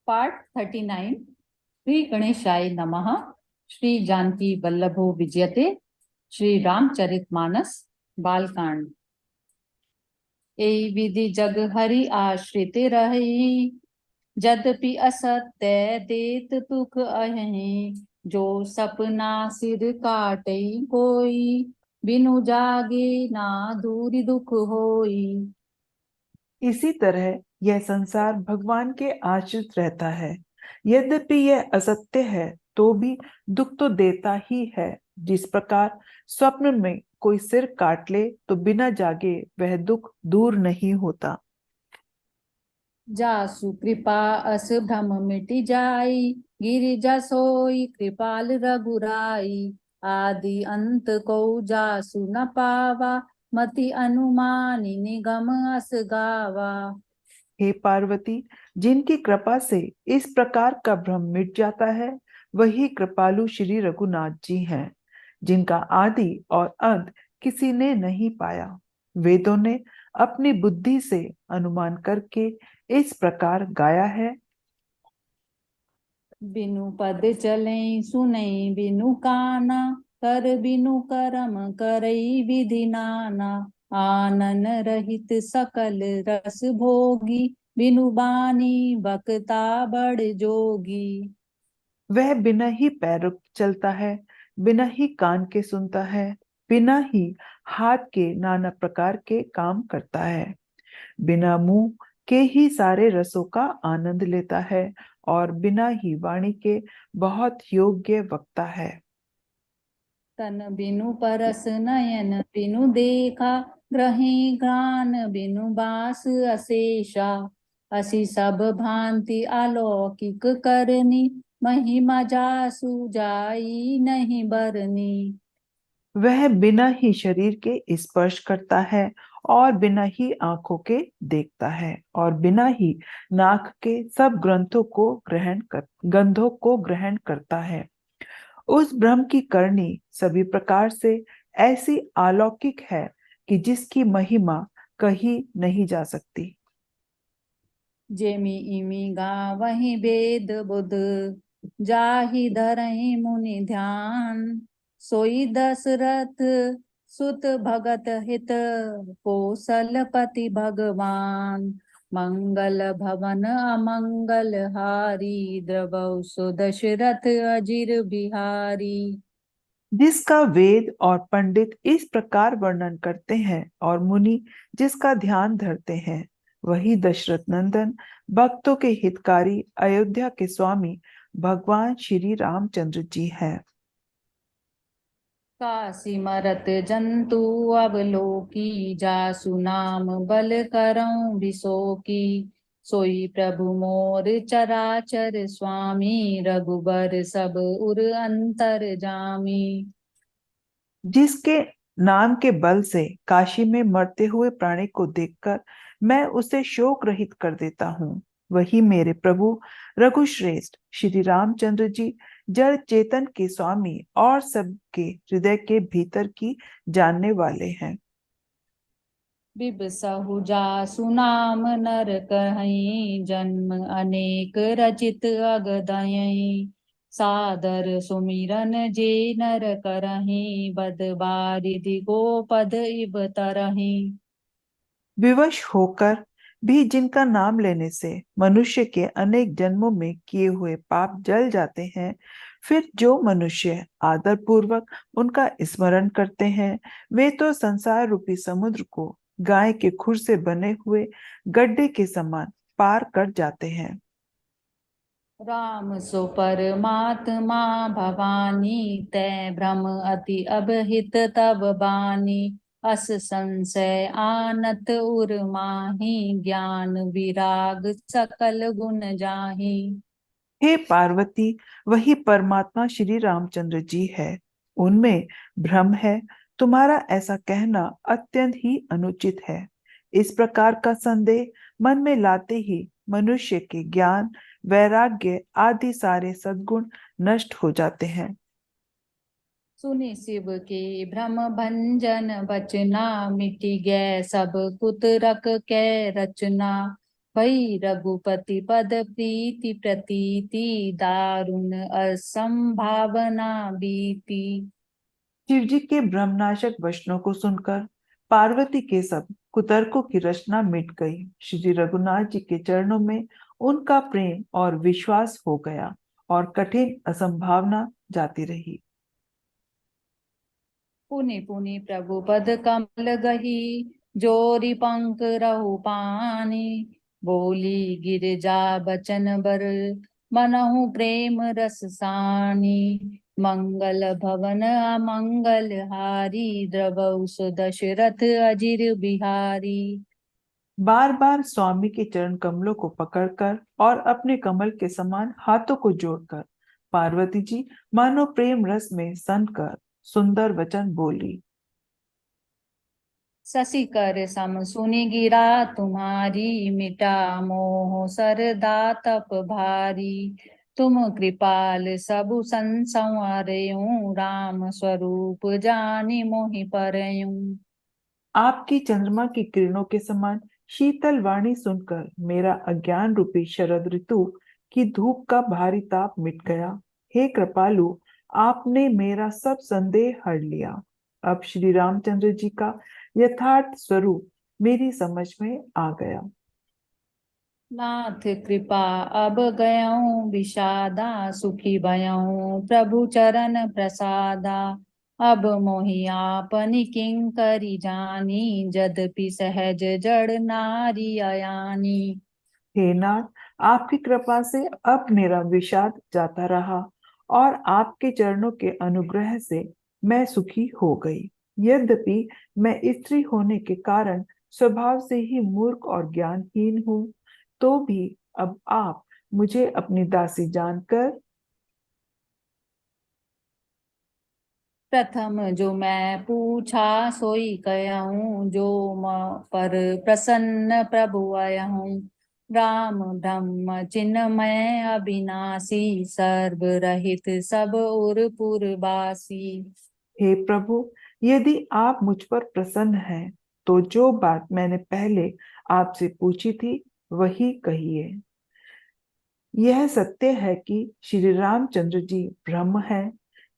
Part 39। Shri गणेशाय नमः। श्री जानकी वल्लभो विजयते। श्री रामचरितमानस बालकांड। ए विधि जग हरि आश्रित रही, यद्यपि असत्य देत तुक अहि। जो सपना सिर काटे कोई, बिनु जागे ना दूरी दुख होई। इसी तरह यह संसार भगवान के आश्रित रहता है। यद्यपि यह असत्य है तो भी दुख तो देता ही है। जिस प्रकार स्वप्न में कोई सिर काट ले तो बिना जागे वह दुख दूर नहीं होता। जासु कृपा अस भ्रम मिटि जाई, गिरिजा सोई कृपाल रघुराई। आदि अंत को जासु न पावा, मति अनुमानी निगम अस गावा। हे पार्वती, जिनकी कृपा से इस प्रकार का भ्रम मिट जाता है वही कृपालु श्री रघुनाथ जी हैं, जिनका आदि और अंत किसी ने नहीं पाया। वेदों ने अपनी बुद्धि से अनुमान करके इस प्रकार गाया है। बिनु पद चले सुनई बिनु काना, कर बिनु करम करई विधि नाना। आनन रहित सकल रस भोगी, बिनु बानी बकता बड़ जोगी। वह बिना ही पैर चलता है, बिना ही कान के सुनता है, बिना ही हाथ के नाना प्रकार के काम करता है, बिना मुंह के ही सारे रसों का आनंद लेता है और बिना ही वाणी के बहुत योग्य वक्ता है। तन बिनु परस नयन बिनु देखा, ग्रही गान बिनु बास अशेषा। असी सब भांति अलौकिक करनी, महिमा जासु जाई नहीं बरनी। वह बिना ही शरीर के स्पर्श करता है और बिना ही आंखों के देखता है और बिना ही नाक के सब गंधों को ग्रहण करता है। उस ब्रह्म की करनी सभी प्रकार से ऐसी अलौकिक है कि जिसकी महिमा कही नहीं जा सकती। जेमि इमि गावहि वेद बुध, जाहि धरहि मुनि ध्यान। सोई दशरथ सुत भगत हित, कौशलपति भगवान। मंगल भवन अमंगल हारी, द्रवौ सो दशरथ अजिर बिहारी। जिसका वेद और पंडित इस प्रकार वर्णन करते हैं और मुनि जिसका ध्यान धरते हैं, वही दशरथ नंदन भक्तों के हितकारी अयोध्या के स्वामी भगवान श्री रामचंद्र जी हैं। काशी मरत जंतु अवलोकी, जासु नाम बल करऊं बिसोकी। सोई प्रभु मोर चराचर स्वामी, रघुबर सब उर अंतर जामी। जिसके नाम के बल से काशी में मरते हुए प्राणी को देखकर मैं उसे शोक रहित कर देता हूँ, वही मेरे प्रभु रघुश्रेष्ठ श्री रामचंद्र जी जड़ चेतन के स्वामी और सबके हृदय के भीतर की जानने वाले हैं। बिबसहु जासु नाम नर कहई, जन्म अनेक रचित अगदयई। सादर सुमिरन जे नर करही, बद बारिधि गोपद इब तरही। विवश होकर भी जिनका नाम लेने से मनुष्य के अनेक जन्मों में किए हुए पाप जल जाते हैं, फिर जो मनुष्य आदर पूर्वक उनका स्मरण करते हैं, वे तो संसार रूपी समुद्र को गाय के खुर से बने हुए गड्ढे के समान पार कर जाते हैं। राम सो परमात्मा भवानी, तै भ्रम अति अभहित तब बानी। अस संशय आनत उर माही, ज्ञान विराग सकल गुण जाही। हे पार्वती, वही परमात्मा श्री रामचंद्र जी है। उनमें भ्रम है, तुम्हारा ऐसा कहना अत्यंत ही अनुचित है। इस प्रकार का संदेह मन में लाते ही मनुष्य के ज्ञान, वैराग्य आदि सारे सद्गुण नष्ट हो जाते हैं। सुनि शिव के भ्रम भंजन बचना, मिटि गए सब कुतरक कै रचना। भई रघुपति पद प्रीति प्रतीति दारुण असंभावना बीती। शिव जी के ब्रह्मनाशक वचनों को सुनकर पार्वती के सब कुतर्कों की रचना मिट गई। श्री रघुनाथ जी के चरणों में उनका प्रेम और विश्वास हो गया और कठिन असंभावना जाती रही। पुनि पुनि प्रभु पद कमल गही, जोरी पंख रहु पानी। बोली गिरिजा बचन बर, मनहु प्रेम रस सानी। मंगल भवन अमंगल हारी, द्रवहु सुदशरथ अजिर बिहारी। बार बार स्वामी के चरण कमलों को पकड़कर और अपने कमल के समान हाथों को जोड़कर पार्वती जी मानो प्रेम रस में सनकर सुंदर वचन बोली। शशि कर सम सुनि गिरा तुम्हारी, मिटा मोह सरदा तप भारी। तुम कृपाल सबु संसंवरयूं, राम स्वरूप जानि मोहि परयूं। आपकी चंद्रमा की किरणों के समान शीतल वाणी सुनकर मेरा अज्ञान रूपी शरद ऋतु की धूप का भारी ताप मिट गया। हे कृपालु, आपने मेरा सब संदेह हर लिया। अब श्री रामचंद्र जी का यथार्थ स्वरूप मेरी समझ में आ गया। नाथ कृपा अब गयऊं विषादा, सुखी भयऊं प्रभु चरण प्रसादा। अब मोहि आपनि किंकरि जानी, जदपि सहज जड़ नारी अयानी। हे नाथ, आपकी कृपा से अब मेरा विषाद जाता रहा और आपके चरणों के अनुग्रह से मैं सुखी हो गई। यद्यपि मैं स्त्री होने के कारण स्वभाव से ही मूर्ख और ज्ञानहीन हूँ, तो भी अब आप मुझे अपनी दासी जानकर प्रथम जो मैं पूछा सोई कहूँ, जो पर प्रसन्न प्रभु आयहूँ। राम ब्रह्म चिन्मय अविनाशी, सर्व रहित सब उर पुरवासी। हे प्रभु, यदि आप मुझ पर प्रसन्न हैं, तो जो बात मैंने पहले आपसे पूछी थी वही कहिए। यह सत्य है कि श्री रामचंद्र जी ब्रह्म है,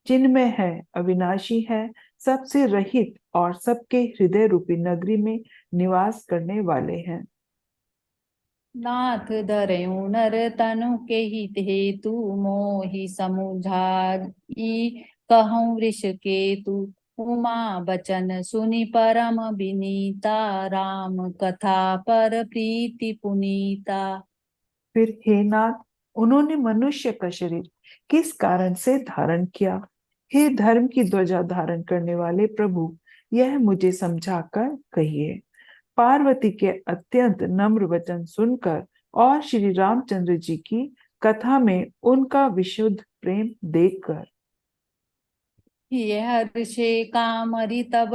चिन्मय है, अविनाशी है, सबसे रहित और सबके हृदय रूपी नगरी में निवास करने वाले हैं। नाथ धरऊँ नर तनु के हित हेतु, मोहि समुझाई कहूँ वृषकेतु। उमा बचन सुनि परम विनीता, राम कथा पर प्रीति पुनीता। फिर हे नाथ, उन्होंने मनुष्य का शरीर किस कारण से धारण किया? हे धर्म की ध्वजा धारण करने वाले प्रभु, यह मुझे समझाकर कहिए। पार्वती के अत्यंत नम्र वचन सुनकर और श्री रामचंद्र जी की कथा में उनका विशुद्ध प्रेम देखकर यह हर्षे कामरि तब,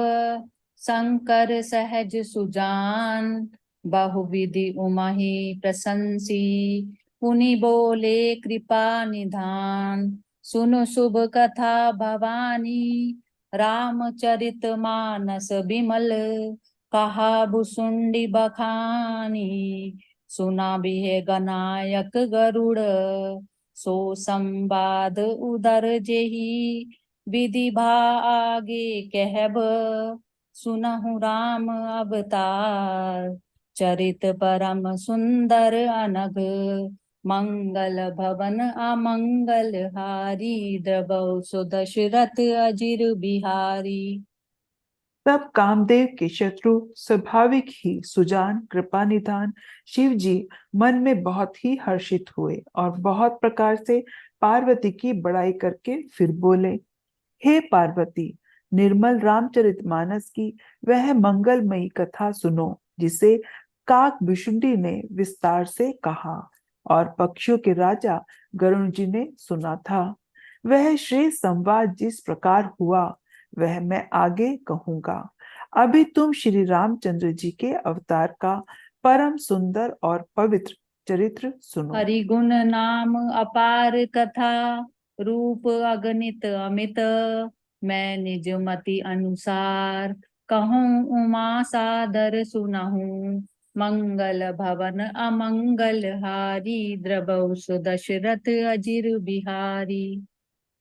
शंकर सहज सुजान। बहुविधि उमहि प्रशंसी, पुनि बोले कृपा निधान। सुनु शुभ कथा भवानी, रामचरित मानस बिमल। कहा भुसुंडी बखानी, सुना बिहे गनायक गरुड़। सो संवाद उदर जेही, विधि भा आगे कहब। सुनहु राम अवतार, चरित परम सुंदर अनघ। मंगल भवन अमंगल हारी, द्रवहु सुदशरथ अजिर बिहारी। तब कामदेव के शत्रु स्वाभाविक ही सुजान कृपा निधान शिव जी मन में बहुत ही हर्षित हुए और बहुत प्रकार से पार्वती की बड़ाई करके फिर बोले। हे पार्वती, निर्मल रामचरितमानस की वह मंगलमयी कथा सुनो, जिसे काक भुसुंडी ने विस्तार से कहा और पक्षियों के राजा गरुण जी ने सुना था। वह श्रेष्ठ संवाद जिस प्रकार हुआ वह मैं आगे कहूंगा। अभी तुम श्री रामचंद्र जी के अवतार का परम सुंदर और पवित्र चरित्र सुनो। हरि गुण नाम अपार कथा, रूप अगणित अमित। मैं निज मति अनुसार, कहूँ उमा सादर सुनहूँ। मंगल भवन अमंगल हारी, द्रवौ सुदशरथ अजिर बिहारी।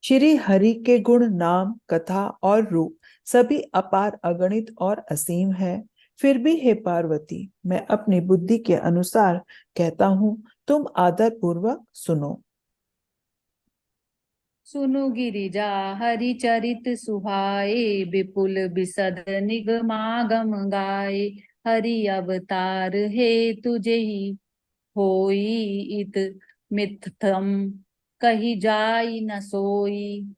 श्री हरि के गुण, नाम, कथा और रूप सभी अपार, अगणित और असीम है। फिर भी हे पार्वती, मैं अपनी बुद्धि के अनुसार कहता हूँ, तुम आदर पूर्वक सुनो। सुनु गिरिजा हरि चरित सुहाए, विपुल बिसद निगमागम गाए। हरि अवतार हे तुझे ही होई, इत मिथ्यम कही जाई न सोई।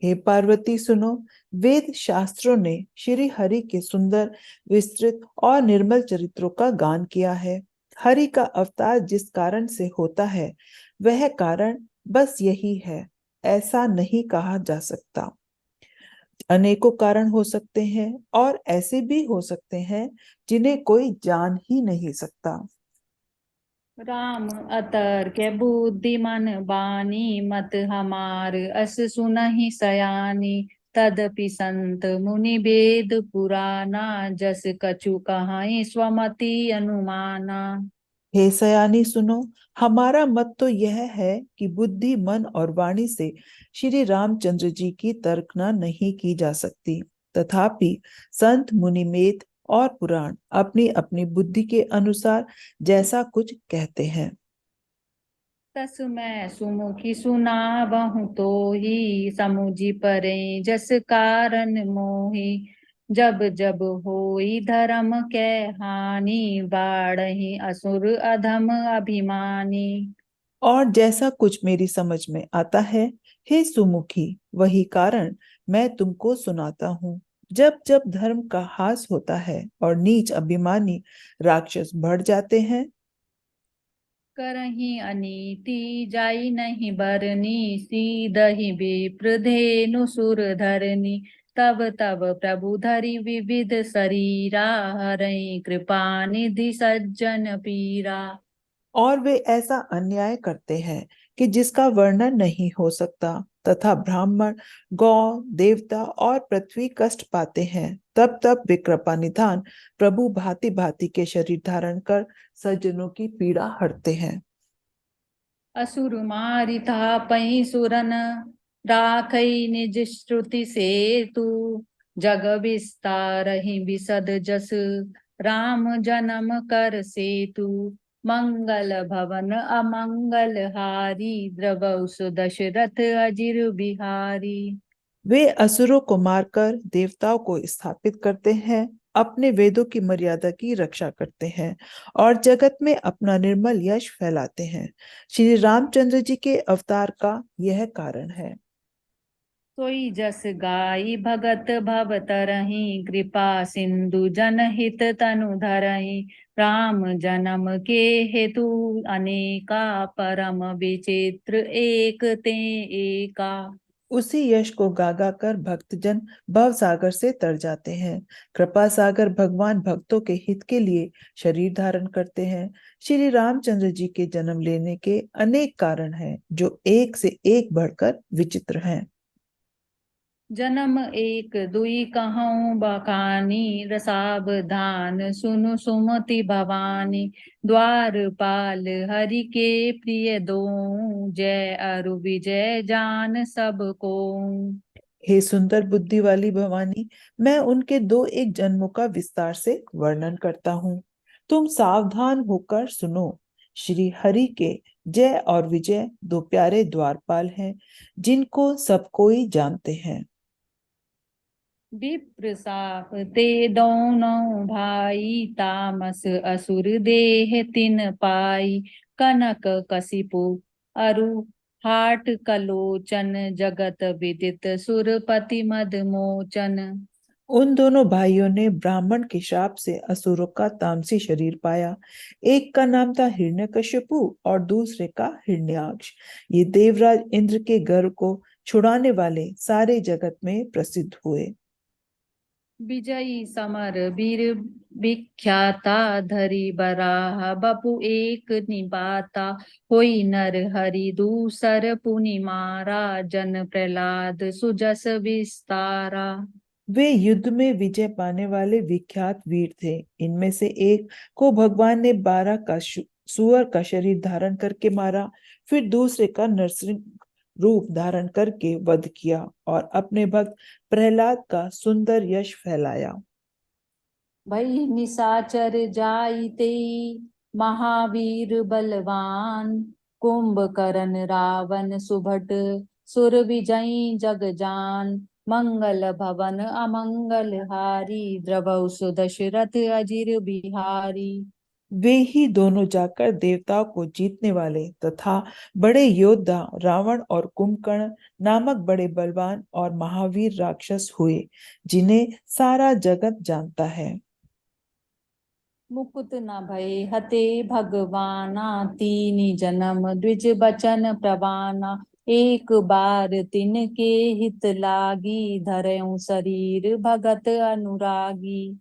हे पार्वती सुनो, वेद शास्त्रों ने श्री हरि के सुंदर, विस्तृत और निर्मल चरित्रों का गान किया है। हरि का अवतार जिस कारण से होता है, वह कारण बस यही है, ऐसा नहीं कहा जा सकता। अनेकों कारण हो सकते हैं और ऐसे भी हो सकते हैं जिन्हें कोई जान ही नहीं सकता। राम अतर्क बुद्धिमन बानी, मत हमार अस सुनहि सयानी। तदपि संत मुनि वेद पुराना, जस कछु कहाई स्वमति अनुमाना। हे सयानी सुनो, हमारा मत तो यह है कि बुद्धि, मन और वाणी से श्री रामचंद्र जी की तर्कना नहीं की जा सकती। तथापि संत, मुनि, वेद और पुराण अपनी अपनी बुद्धि के अनुसार जैसा कुछ कहते हैं। तस मैं सुमुखी सुनावहु तोहि, समुझि परे जस कारण मोहि। जब जब होई धर्म के हानि, बाढ़हि असुर अधम अभिमानी। और जैसा कुछ मेरी समझ में आता है, हे सुमुखी, वही कारण मैं तुमको सुनाता हूँ। जब जब धर्म का हास होता है और नीच अभिमानी राक्षस बढ़ जाते हैं, करहि अनीति जाई नहीं बरनी, सीदहि विप्र धेनु सुर धरनी। तब तब प्रभु धरि विविध शरीरा, हरहि कृपा निधि सज्जन पीरा। और वे ऐसा अन्याय करते हैं कि जिसका वर्णन नहीं हो सकता, तथा ब्राह्मण, गौ, देवता और पृथ्वी कष्ट पाते हैं। तब तब वे कृपा निधान प्रभु भांति भांति के शरीर धारण कर सज्जनों की पीड़ा हरते हैं। असुर मारि थापहि सुरन, राखै निज श्रुति सेतु। जग विस्तारहि विशद जस, राम जन्म कर सेतु। मंगल भवन अमंगल हारी, द्रवौ सुदशरथ अजिर बिहारी। वे असुरों को मारकर देवताओं को स्थापित करते हैं, अपने वेदों की मर्यादा की रक्षा करते हैं और जगत में अपना निर्मल यश फैलाते हैं। श्री रामचंद्र जी के अवतार का यह कारण है। सोई जस गाई भगत भव तरहि, कृपा सिंधु जनहित तनु धरहि। राम जन्म के हेतु अनेका, परम विचित्र एक ते एका। उसी यश को गा गा कर भक्तजन भव सागर से तर जाते हैं। कृपा सागर भगवान भक्तों के हित के लिए शरीर धारण करते हैं। श्री रामचंद्र जी के जन्म लेने के अनेक कारण हैं, जो एक से एक बढ़कर विचित्र हैं। जन्म एक दुई कहूँ बखानी, रसावधान सुनु सुमति भवानी। द्वारपाल हरि के प्रिय दो, जय अरु विजय जान सब को। हे सुंदर बुद्धि वाली भवानी, मैं उनके दो एक जन्मों का विस्तार से वर्णन करता हूँ। तुम सावधान होकर सुनो। श्री हरि के जय और विजय दो प्यारे द्वारपाल हैं, जिनको सब कोई जानते हैं। विप्र साप ते दोनों भाई, तामस असुर देह तिन पाई। कनक कसिपु अरु हाट कलोचन, जगत विदित सुरपति मद मोचन। उन दोनों भाइयों ने ब्राह्मण के शाप से असुरों का तामसी शरीर पाया। एक का नाम था हिरण्यकशिपु और दूसरे का हिरण्याक्ष। ये देवराज इंद्र के गर्व को छुड़ाने वाले सारे जगत में प्रसिद्ध हुए। विजयी समर वीर विख्याता, धरि बराह बपु एक निपाता। होई नर हरि दूसर पुनि मारा, जन प्रहलाद सुजस विस्तारा। वे युद्ध में विजय पाने वाले विख्यात वीर थे। इनमें से एक को भगवान ने 12 का सुअर का शरीर धारण करके मारा, फिर दूसरे का नरसिंह रूप धारण करके वध किया और अपने भक्त प्रहलाद का सुंदर यश फैलाया। भई निशाचर जाइते महावीर बलवान, कुंभकर्ण रावण सुभट सुर विजयी जग जान, मंगल भवन अमंगल हारी, द्रवहु सुदशरथ अजिर बिहारी। वे ही दोनों जाकर देवताओं को जीतने वाले तथा बड़े योद्धा रावण और कुंभकर्ण नामक बड़े बलवान और महावीर राक्षस हुए, जिन्हें सारा जगत जानता है। मुकुत न भय हते भगवाना, तीनि जन्म द्विज बचन प्रवाना, एक बार तिनके हित लागी, धरऊं शरीर भगत अनुरागी।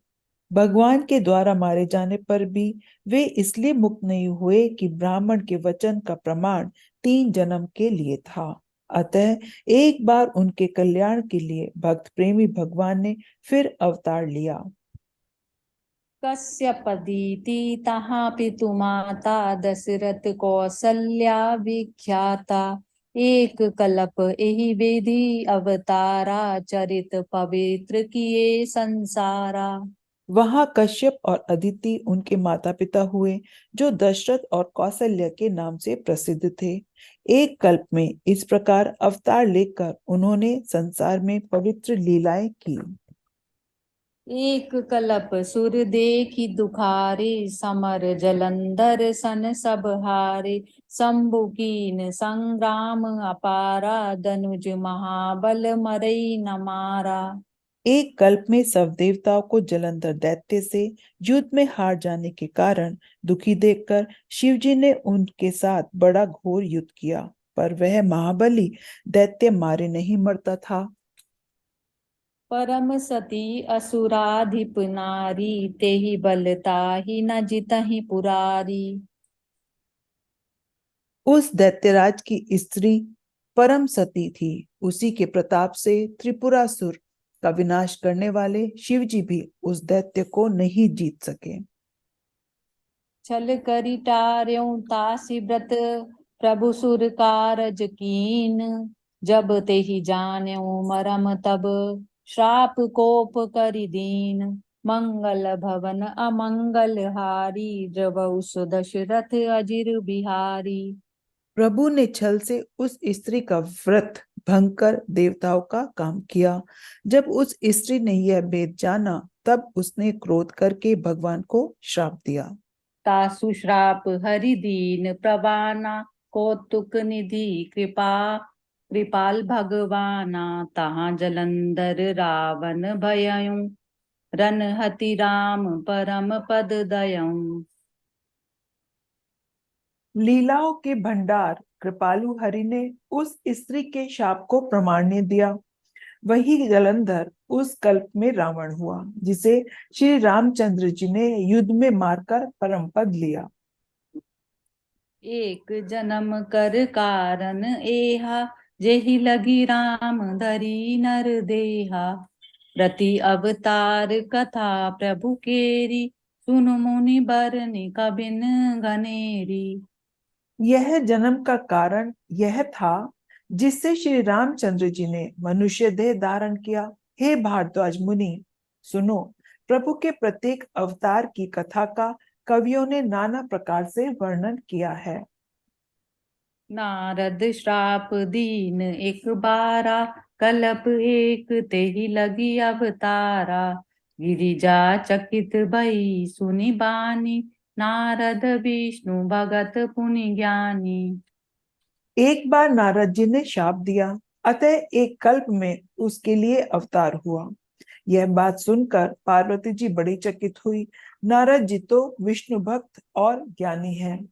भगवान के द्वारा मारे जाने पर भी वे इसलिए मुक्त नहीं हुए कि ब्राह्मण के वचन का प्रमाण 3 जन्म के लिए था। अतः एक बार उनके कल्याण के लिए भक्त प्रेमी भगवान ने फिर अवतार लिया। कश्यपदीति तहाँ पितु माता, दशरथ कौसल्या विख्याता, एक कलप एहि विधि अवतारा, चरित पवित्र किए संसारा। वहां कश्यप और अदिति उनके माता पिता हुए, जो दशरथ और कौशल्य के नाम से प्रसिद्ध थे। एक कल्प में इस प्रकार अवतार लेकर उन्होंने संसार में पवित्र लीलाएं की। एक कलप सुर देखी दुखारे, समर जलंधर सन सब हारे, शंभु कीन संग्राम अपारा, दनुज महाबल मरई न मारा। एक कल्प में सब देवताओं को जलंधर दैत्य से युद्ध में हार जाने के कारण दुखी देखकर शिवजी ने उनके साथ बड़ा घोर युद्ध किया, पर वह महाबली दैत्य मारे नहीं मरता था। परम सती असुराधिप नारी, तेहि बलता ही न जितहि पुरारी। उस दैत्यराज की स्त्री परम सती थी। उसी के प्रताप से त्रिपुरासुर का विनाश करने वाले शिवजी भी उस दैत्य को नहीं जीत सके। छल करि टार्यों तासी व्रत, प्रभु सुर कारज कीन, जब तेहि जान्यों मरम तब, श्राप कोप करि दीन, मंगल भवन अमंगल हारी, द्रवहु सुदशरथ अजिर बिहारी। प्रभु ने छल से उस स्त्री का व्रत भंग कर देवताओं का काम किया। जब उस स्त्री ने यह भेद जाना, तब उसने क्रोध करके भगवान को श्राप दिया। तासु श्राप हरि दीन प्रवाना, कौतुक निधि कृपा कृपाल भगवाना, तहाँ जलंधर रावण भयउ, रन हति राम परम पद दयऊ। लीलाओं के भंडार कृपालु हरि ने उस स्त्री के शाप को प्रमाण्य दिया। वही जलंधर उस कल्प में रावण हुआ, जिसे श्री रामचंद्र जी ने युद्ध में मारकर परम पद लिया। एक जन्म कर कारण एहा, जेहि लगी राम धरी नर देहा, प्रति अवतार कथा प्रभु केरी, सुनु मुनि बरनि कबिन घनेरी। यह जन्म का कारण यह था जिससे श्री रामचंद्र जी ने मनुष्य देह धारण किया। हे भारद्वाज मुनि, सुनो, प्रभु के प्रत्येक अवतार की कथा का कवियों ने नाना प्रकार से वर्णन किया है। नारद श्राप दीन एक बारा, कलप एक तेहि लगी अवतारा, गिरिजा चकित भई सुनि बानी, नारद विष्णु भगत पुनि ज्ञानी। एक बार नारद जी ने शाप दिया, अतः एक कल्प में उसके लिए अवतार हुआ। यह बात सुनकर पार्वती जी बड़ी चकित हुई। नारद जी तो विष्णु भक्त और ज्ञानी हैं।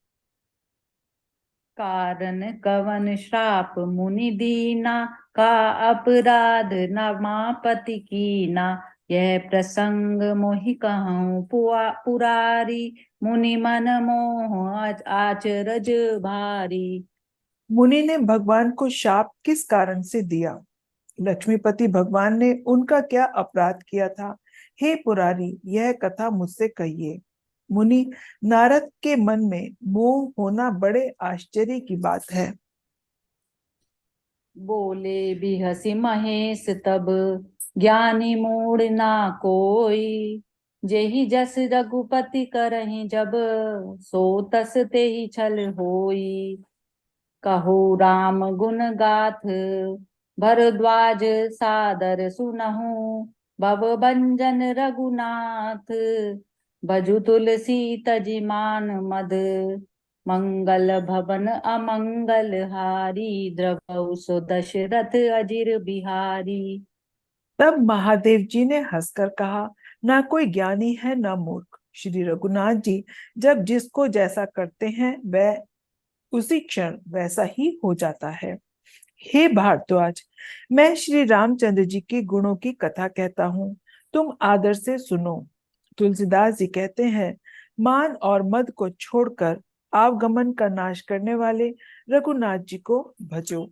कारण कवन श्राप मुनि दीना, का अपराध नमापति कीना, यह प्रसंग मोहि कहूँ पुरारी, मुनि मन मोह आचरज भारी। मुनि ने भगवान को शाप किस कारण से दिया, लक्ष्मीपति भगवान ने उनका क्या अपराध किया था? हे पुरारी, यह कथा मुझसे कहिए। मुनि, नारद के मन में मोह होना बड़े आश्चर्य की बात है। बोले भी हसी महेश तब, ज्ञानी मूड ना कोई। जेहि जस रघुपति करहि जब, सो तस तेहि छल होई। कहो राम गुण गाथ, भरद्वाज सादर सुनहु। भव भंजन रघुनाथ, भजु तुलसी तजि मान मद। मंगल भवन अमंगल हारी, द्रवहु सो दशरथ अजिर बिहारी। तब महादेव जी ने हंसकर कहा, ना कोई ज्ञानी है ना मूर्ख। श्री रघुनाथ जी जब जिसको जैसा करते हैं वह उसी क्षण वैसा ही हो जाता है। हे भारद्वाज, मैं श्री रामचंद्र जी के गुणों की कथा कहता हूँ, तुम आदर से सुनो। तुलसीदास जी कहते हैं, मान और मद को छोड़कर आवगमन का नाश करने वाले रघुनाथ जी को भजो।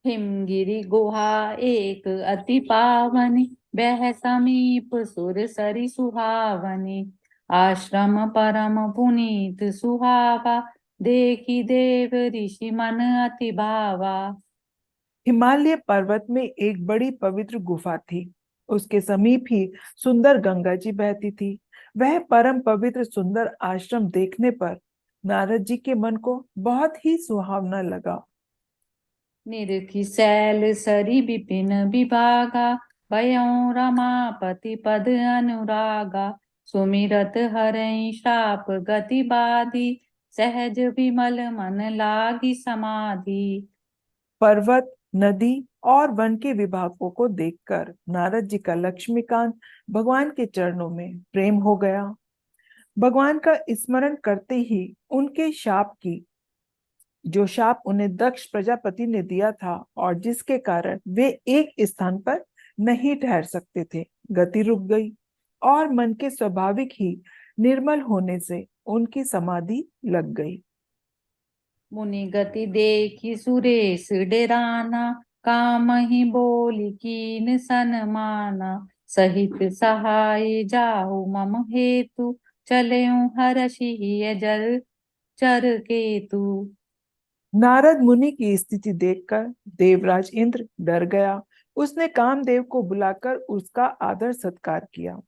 हिमगिरि गुहा एक अति पावनी, बह समीप सुर सरि सुहावनी। आश्रम परम पुनीत सुहावा, देखी देव ऋषि मन अति भावा। हिमालय पर्वत में एक बड़ी पवित्र गुफा थी। उसके समीप ही सुंदर गंगा जी बहती थी। वह परम पवित्र सुंदर आश्रम देखने पर नारद जी के मन को बहुत ही सुहावना लगा। निरखी सैल सरी विपिन विभागा, भयों रमापति पद अनुरागा। सुमिरत हरहि श्राप गति बाधी, सहज विमल मन लागी समाधि। पर्वत, नदी और वन के विभागों को देखकर नारद जी का लक्ष्मीकांत भगवान के चरणों में प्रेम हो गया। भगवान का स्मरण करते ही उनके शाप की जो शाप उन्हें दक्ष प्रजापति ने दिया था और जिसके कारण वे एक स्थान पर नहीं ठहर सकते थे, गति रुक गई और मन के स्वाभाविक ही निर्मल होने से उनकी समाधि लग गई। मुनि गति देखी सुरेश डेराना, कामहि बोली कीन सनमाना। सहित सहाय जाहु मम हेतु, चलेऊ हरषि जल चर केतु। नारद मुनि की स्थिति देखकर देवराज इंद्र डर गया। उसने कामदेव को बुलाकर उसका आदर सत्कार किया।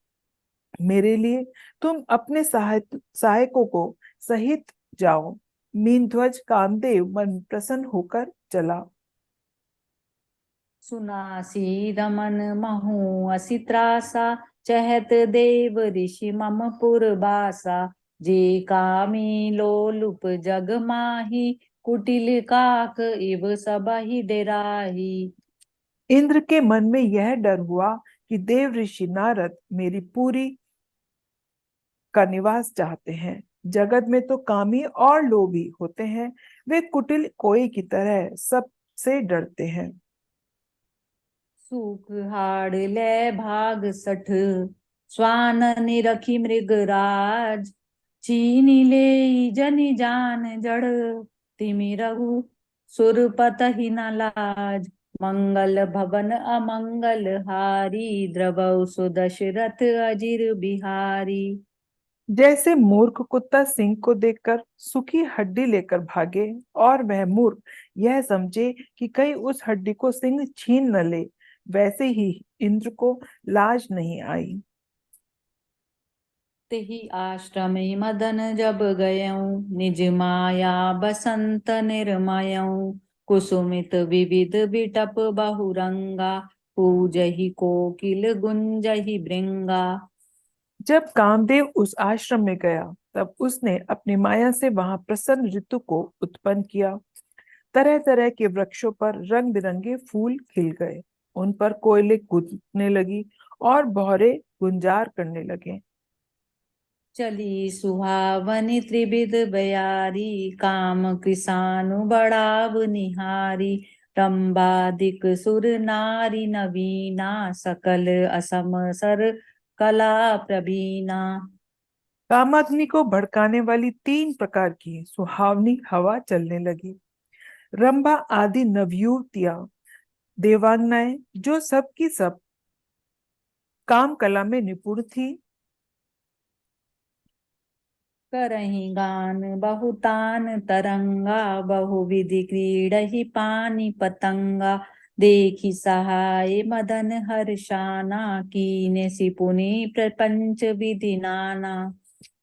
मेरे लिए तुम अपने सहायकों को सहित जाओ। मीनध्वज कामदेव मन प्रसन्न होकर चला। सुनासी रमन महु असी त्रासा, चहत देव ऋषि मम पुरबासा। जे कामी लोलुप जग माही, कुटिल काक इव सबहि डेराही। इंद्र के मन में यह डर हुआ कि देव ऋषि नारद मेरी पूरी का निवास चाहते हैं। जगत में तो कामी और लोभी होते हैं, वे कुटिल कोई की तरह सबसे डरते हैं। सुख हाड़ ले भाग सठ, स्वान निरखी मृगराज। चीनी ले जनि जान जड़, तिमि रघु सुरपत ही न लाज। मंगल भवन अमंगल हारी, द्रवहु सो दशरथ अजिर बिहारी। जैसे मूर्ख कुत्ता सिंह को देखकर सूखी हड्डी लेकर भागे और वह मूर्ख यह समझे कि कहीं उस हड्डी को सिंह छीन न ले, वैसे ही इंद्र को लाज नहीं आई। तेहि आश्रम मदन जब गयऊँ, निज माया बसंत निर्मयऊँ। कुसुमित विविध बिटप बहुरंगा, पूजहि कोकिल गुंजहि भृंगा। जब कामदेव उस आश्रम में गया तब उसने अपनी माया से वहां प्रसन्न ऋतु को उत्पन्न किया। तरह तरह के वृक्षों पर रंग बिरंगे फूल खिल गए। उन पर कोयले कूदने लगी और बौरे गुंजार करने लगे। चली सुहावनी त्रिविध बयारी, काम कृसानु बढ़ाव निहारी। रंबादिक सुर नारी नवीना, सकल असम सर कला प्रवीणा। कामाग्नि को भड़काने वाली 3 प्रकार की सुहावनी हवा चलने लगी। रंभा आदि नवयुवतियां देवांगनाएं जो सब की सब काम कला में निपुण थी, करही गान बहुतान तरंगा, बहुविधि क्रीडहि पानी पतंगा। देखी सहाय मदन हर्षाना, कीने सिपुनि प्रपंच विधि नाना।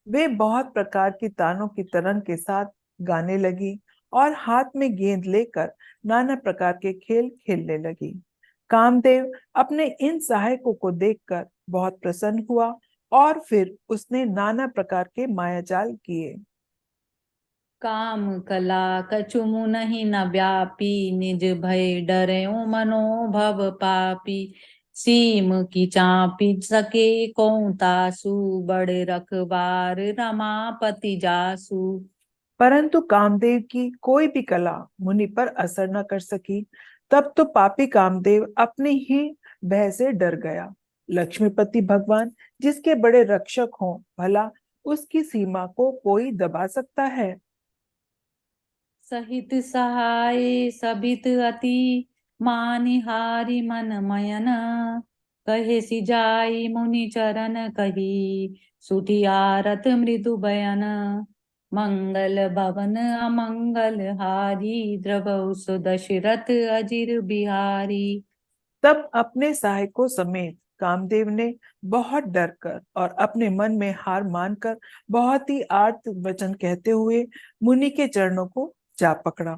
वे बहुत प्रकार की तानों की तरंग के साथ गाने लगी और हाथ में गेंद लेकर नाना प्रकार के खेल खेलने लगी। कामदेव अपने इन सहायकों को देखकर बहुत प्रसन्न हुआ और फिर उसने नाना प्रकार के मायाजाल किए। काम कला कछु मुनहि न व्यापी, निज भय डरयो मनोभव पापी। सीम की चापी सके कौन तासु, बड़े रखबार रमापति जासु। परंतु कामदेव की कोई भी कला मुनि पर असर न कर सकी। तब तो पापी कामदेव अपनी ही भय से डर गया। लक्ष्मीपति भगवान जिसके बड़े रक्षक हों, भला उसकी सीमा को कोई दबा सकता है? सहित सहाय सबित अति, मानिहारी मन मयन। कहे सिजाई मुनि चरण कही, सुठियारत मृदु बयन। मंगल भवन अमंगल हारी, द्रवहु सो दशरथ अजिर बिहारी। तब अपने सहायकों समेत कामदेव ने बहुत डर कर और अपने मन में हार मानकर बहुत ही आर्त वचन कहते हुए मुनि के चरणों को जा पकड़ा।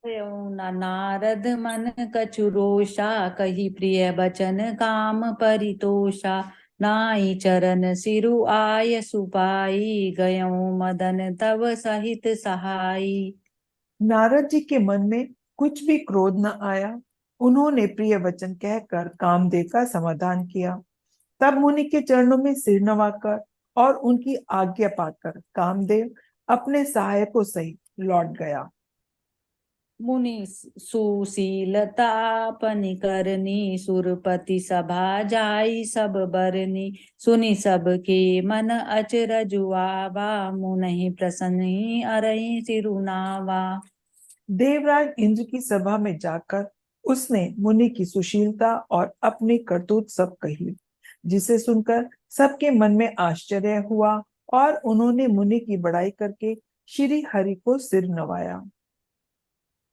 भयो न नारद मन कछु रोषा, कही प्रिय बचन काम परितोषा। नाई चरण सिरु आय सुपाई, गयो मदन तव सहित सहाई। नारद जी के मन में कुछ भी क्रोध न आया। उन्होंने प्रिय वचन कहकर कामदेव का समाधान किया। तब मुनि के चरणों में सिर नवाकर और उनकी आज्ञा पाकर कामदेव अपने सहायकों सहित लौट गया। मुनि सुशीलता पनि करनी, सुरपति सभा जाई सब बरनी। सुनि सब के मन अचरज आवा, मुनहि प्रसन्न अरहि सिरुनावा। देवराज इंद्र की सभा में जाकर उसने मुनि की सुशीलता और अपनी करतूत सब कही, जिसे सुनकर सबके मन में आश्चर्य हुआ और उन्होंने मुनि की बड़ाई करके श्री हरि को सिर नवाया।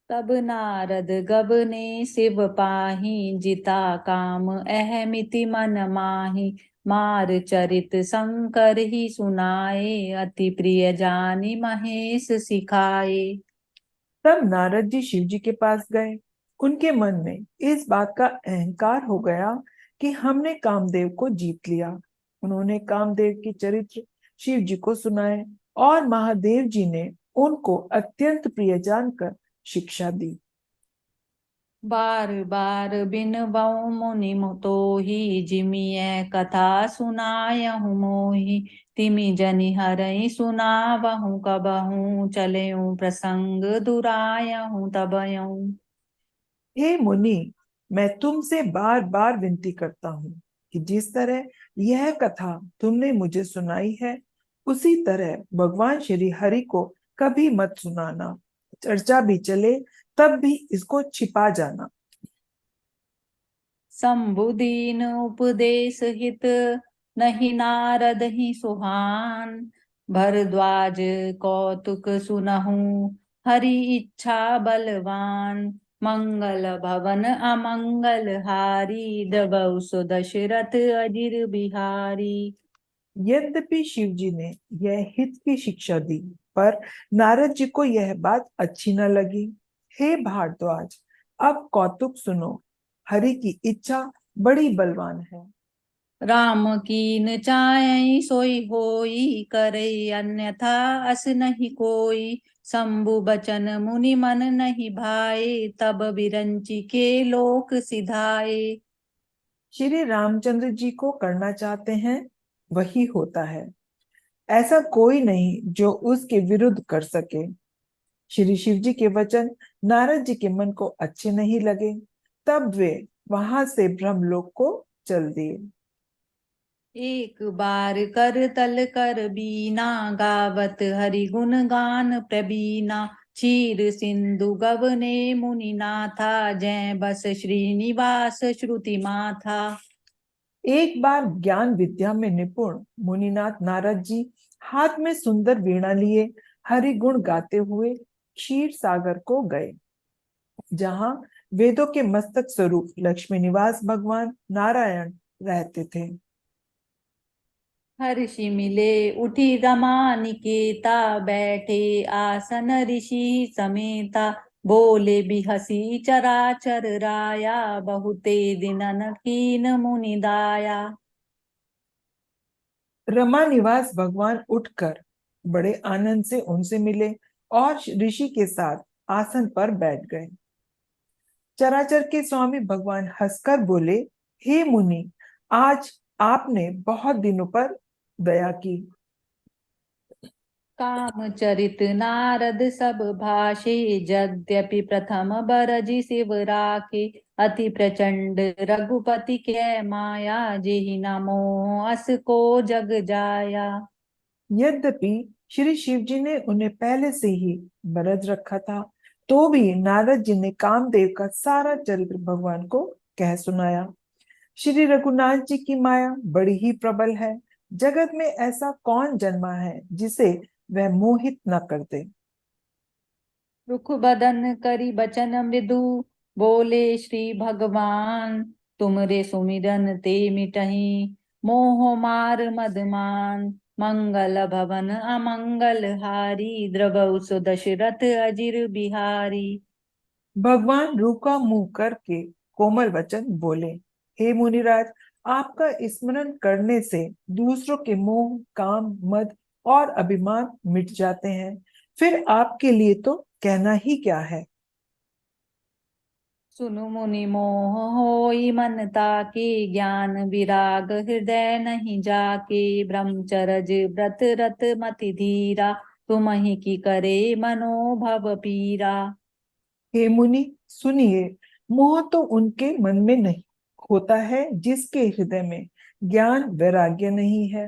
तब नारद गबने शिव पाही, जिता काम अहमिति मन माही। मार चरित शंकर ही सुनाए, अति प्रिय जानी महेश सिखाए। तब नारद जी शिव जी के पास गए। उनके मन में इस बात का अहंकार हो गया कि हमने कामदेव को जीत लिया। उन्होंने कामदेव के चरित्र शिव जी को सुनाए और महादेव जी ने उनको अत्यंत प्रिय जानकर शिक्षा दी। बार बार बिनबऊ मुनि मोहि, जिमिय कथा सुनायहु मोहि। तिमि जनि हरहि सुनावहु कबहु, चलेऊ प्रसंग दुरायहु तबयऊ। हे मुनि, मैं तुमसे बार बार विनती करता हूँ कि जिस तरह यह कथा तुमने मुझे सुनाई है, उसी तरह भगवान श्री हरि को कभी मत सुनाना। चर्चा भी चले तब भी इसको छिपा जाना। शंभुदीन उपदेश हित, नहीं नारद ही सुहान। भरद्वाज कौतुक सुनहु, हरि इच्छा बलवान। मंगल भवन अमंगल हारी, द्रवहु सो दशरथ अजिर बिहारी। यद्यपि शिव जी ने यह हित की शिक्षा दी, पर नारद जी को यह बात अच्छी न लगी। हे भारद्वाज, अब कौतुक सुनो। हरि की इच्छा बड़ी बलवान है। राम कीन चाहि सोई होई, करे अन्यथा अस नहीं कोई। शंभु बचन मुनि मन नहीं भाए, तब बिरंची के लोक सिधाए। श्री रामचंद्र जी को करना चाहते हैं वही होता है। ऐसा कोई नहीं जो उसके विरुद्ध कर सके। श्री शिव जी के वचन नारद जी के मन को अच्छे नहीं लगे। तब वे वहां से ब्रह्मलोक को चल दिए। एक बार कर तल कर बीना, गावत हरि गुण गान प्रबीना। क्षीर सिंधु गवने मुनिनाथा, जय बस श्रीनिवास श्रुति माथा। एक बार ज्ञान विद्या में निपुण मुनिनाथ नारद जी हाथ में सुंदर वीणा लिए हरि गुण गाते हुए क्षीर सागर को गए, जहां वेदों के मस्तक स्वरूप लक्ष्मी निवास भगवान नारायण रहते थे। हर्षि मिले उठी रमा निकेता, बैठे आसन ऋषि समेता। बोले भी हसी चराचर राया, बहुते दिनन कीन मुनिदाया। रमा निवास भगवान उठकर बड़े आनंद से उनसे मिले और ऋषि के साथ आसन पर बैठ गए। चराचर के स्वामी भगवान हंसकर बोले, हे मुनि, आज आपने बहुत दिनों पर दया की। काम चरित नारद सब भाषे, यद्यपि प्रथम बरजी शिव राखे। अति प्रचंड रघुपति के माया, जेहि नमो अस को जग जाया। यद्यपि श्री शिव जी ने उन्हें पहले से ही बरद रखा था, तो भी नारद जी ने कामदेव का सारा चरित्र भगवान को कह सुनाया। श्री रघुनाथ जी की माया बड़ी ही प्रबल है। जगत में ऐसा कौन जन्मा है जिसे वह मोहित न कर दे। रुख बदन करी बचन मृदु, बोले श्री भगवान। तुमरे सुमिरन ते मिटहि, मोह मार मदमान। मंगल भवन अमंगल हारी, द्रवौ सु दशरथ अजिर बिहारी। भगवान रूखा मुंह करके कोमल वचन बोले, हे मुनिराज, आपका स्मरण करने से दूसरों के मोह, काम, मद और अभिमान मिट जाते हैं। फिर आपके लिए तो कहना ही क्या है। सुनु मुनि मोह होई मन ताके, ज्ञान विराग हृदय नहीं जाके। ब्रह्मचरज व्रत रत मति धीरा, तुमहि की करे मनोभव पीरा। हे मुनि सुनिए, मोह तो उनके मन में नहीं होता है जिसके हृदय में ज्ञान वैराग्य नहीं है।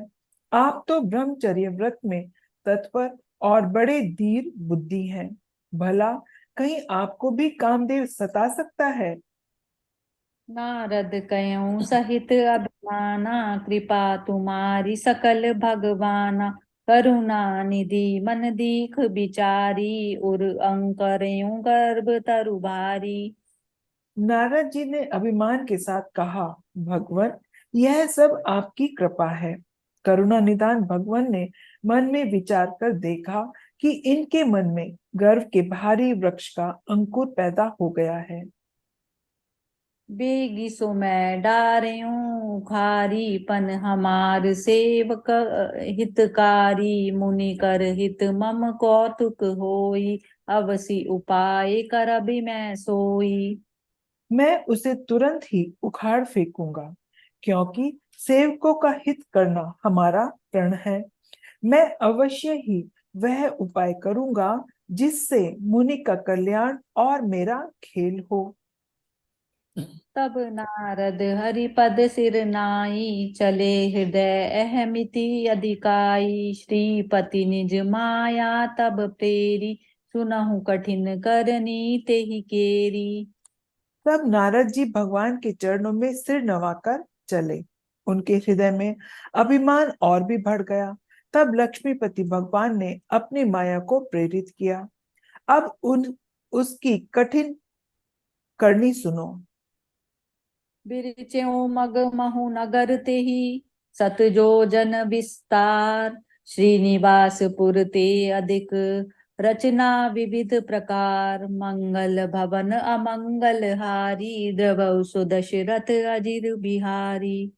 आप तो ब्रह्मचर्य व्रत में तत्पर और बड़े धीर बुद्धि हैं। भला कहीं आपको भी कामदेव सता सकता है। नारद कयऊँ सहित अभिमाना, कृपा तुम्हारी सकल भगवाना। करुणा निधि मन दीख बिचारी, उर अंकरयूं गर्भ तरु भारी। नारद जी ने अभिमान के साथ कहा, भगवान, यह सब आपकी कृपा है। करुणा निदान भगवान ने मन में विचार कर देखा कि इनके मन में गर्व के भारी वृक्ष का अंकुर पैदा हो गया है। बेगी सो मैं डारेऊं खारी, पन हमार सेवक हितकारी। मुनि कर हित मम कौतुक होई, अवसि उपाय करबि मैं सोई। मैं उसे तुरंत ही उखाड़ फेंकूंगा, क्योंकि सेवकों का हित करना हमारा प्रण है। मैं अवश्य ही वह उपाय करूंगा जिससे मुनि का कल्याण और मेरा खेल हो। तब नारद हरिपद सिर नाई, चले हृदय अहमिति अधिकाई। श्रीपति निज माया तब प्रेरी, सुनहु कठिन करनी तेहि केरी। तब नारद जी भगवान के चरणों में सिर नवाकर चले। उनके हृदय में अभिमान और भी बढ़ गया। तब लक्ष्मीपति भगवान ने अपनी माया को प्रेरित किया। अब उन उसकी कठिन करनी सुनो। बिरचेऊ मग महु नगर तेहि, सत जो जन विस्तार। श्रीनिवासपुर ते अधिक रचना विविध प्रकार। मंगल भवन अमंगल हारी, द्रवौ सु दशरथ अजिर बिहारी।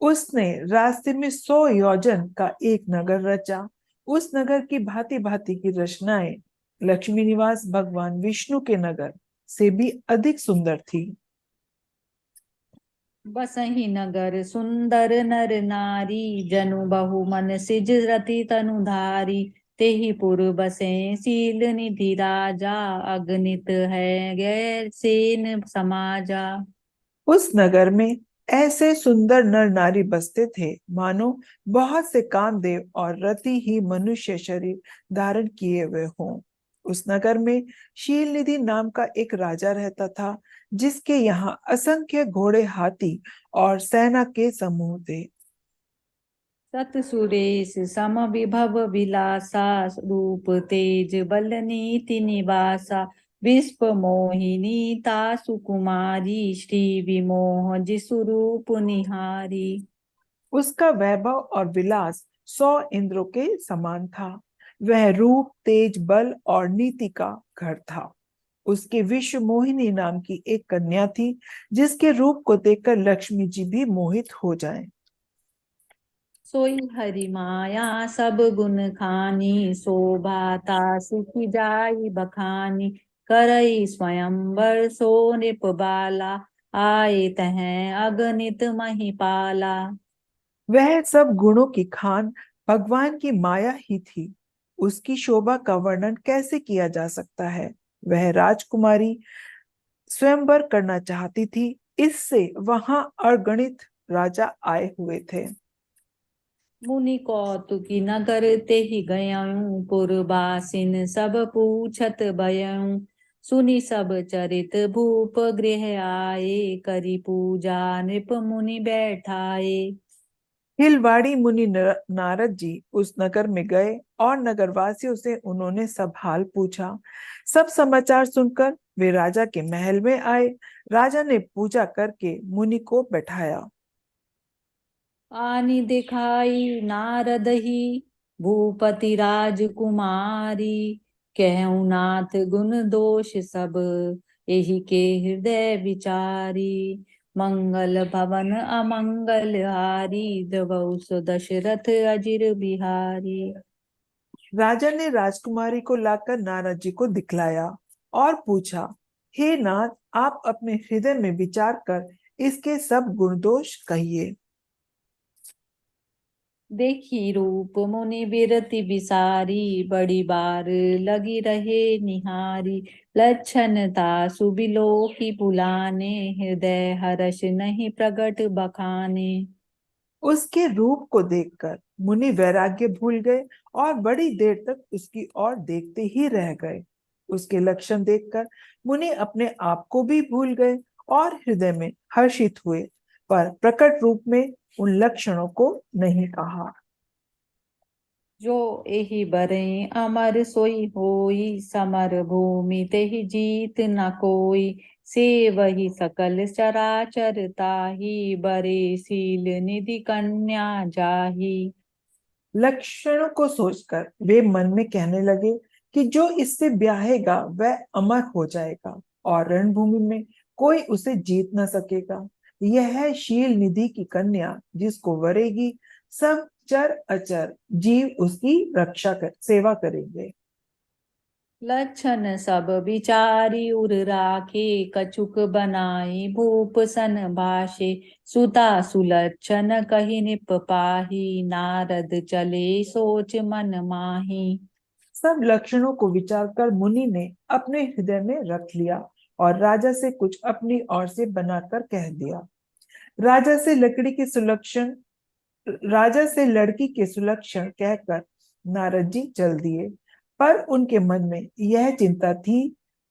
उसने रास्ते में 100 योजन का एक नगर रचा। उस नगर की भांति भांति की रचनाएं लक्ष्मी निवास भगवान विष्णु के नगर से भी अधिक सुंदर थी। बसहि नगर सुंदर नर नारी, जनु बहु मन सिज रति तनु धारी। तेहि पुर बसे शील निधि राजा, अगणित है गैर सेन समाजा। उस नगर में ऐसे सुंदर नर नारी बसते थे मानो बहुत से कामदेव और रति ही मनुष्य शरीर धारण किए हुए हों। उस नगर में शील निधि नाम का एक राजा रहता था, जिसके यहाँ असंख्य घोड़े, हाथी और सेना के समूह थे। सत सुरेश सम विभव विलासा, रूप तेज बल नीति निवासा, विश्व मोहिनी तासु कुमारी, श्री विमोह जिसु रूप निहारी। उसका वैभव और विलास 100 इंद्रों के समान था। वह रूप, तेज, बल और नीति का घर था। उसके विश्व मोहिनी नाम की एक कन्या थी, जिसके रूप को देखकर लक्ष्मी जी भी मोहित हो जाएं। सोई हरि माया सब गुण खानी, शोभा तासु की जाई बखानी, करई स्वयंवर सो नृप बाला, आए तह अगणित महिपाला। वह सब गुणों की खान भगवान की माया ही थी। उसकी शोभा का वर्णन कैसे किया जा सकता है। वह राजकुमारी स्वयंवर करना चाहती थी, इससे वहां अगणित राजा आए हुए थे। मुनि कौतुकी नगर ते ही गयऊं, पुरबासिन सब पूछत भयऊं, सुनि सब चरित भूप गृह आए, करी पूजा नृप मुनि बैठाए। हिलवाड़ी मुनि नारद जी उस नगर में गए और नगरवासियों से उन्होंने सब हाल पूछा। सब समाचार सुनकर वे राजा के महल में आए। राजा ने पूजा करके मुनि को बैठाया। आनि दिखाई नारद ही, भूपति राजकुमारी, कहूँ नाथ गुण दोष सब, यही के हृदय विचारी, मंगल भवन अमंगल हारी, द्रवौ सो दशरथ अजिर बिहारी। राजा ने राजकुमारी को लाकर नारद जी को दिखलाया और पूछा, हे नाथ, आप अपने हृदय में विचार कर इसके सब गुण दोष कहिए। देखी रूप मुनि बिरति बिसारी, बड़ी बार लगी रहे निहारी, लक्षणता सुबिलो की बुलाने, हृदय हर्ष नहीं प्रगट बखाने। उसके रूप को देखकर मुनि वैराग्य भूल गए और बड़ी देर तक उसकी ओर देखते ही रह गए। उसके लक्षण देखकर मुनि अपने आप को भी भूल गए और हृदय में हर्षित हुए, पर प्रकट रूप में उन लक्षणों को नहीं कहा। जो एहि बरे अमर सोई होई, समर भूमि तेहि जीत न कोई, से वही सकल चराचर ताहि, बरे शील निधि कन्या जाहि। लक्षणों को सोचकर वे मन में कहने लगे कि जो इससे ब्याहेगा वह अमर हो जाएगा और रणभूमि में कोई उसे जीत न सकेगा। यह है शील निधि की कन्या, जिसको वरेगी सब चर अचर जीव उसकी सेवा करेंगे। लक्षण सब विचारी उर राखे, कछुक बनाई भूप सन भाषे, सुता सुलक्षण कहि निप पाही, नारद चले सोच मन माही। सब लक्षणों को विचार कर मुनि ने अपने हृदय में रख लिया और राजा से कुछ अपनी ओर से बनाकर कह दिया। राजा से लकड़ी के सुलक्षण राजा से लड़की के सुलक्षण कहकर नारद जी चल दिए, पर उनके मन में यह चिंता थी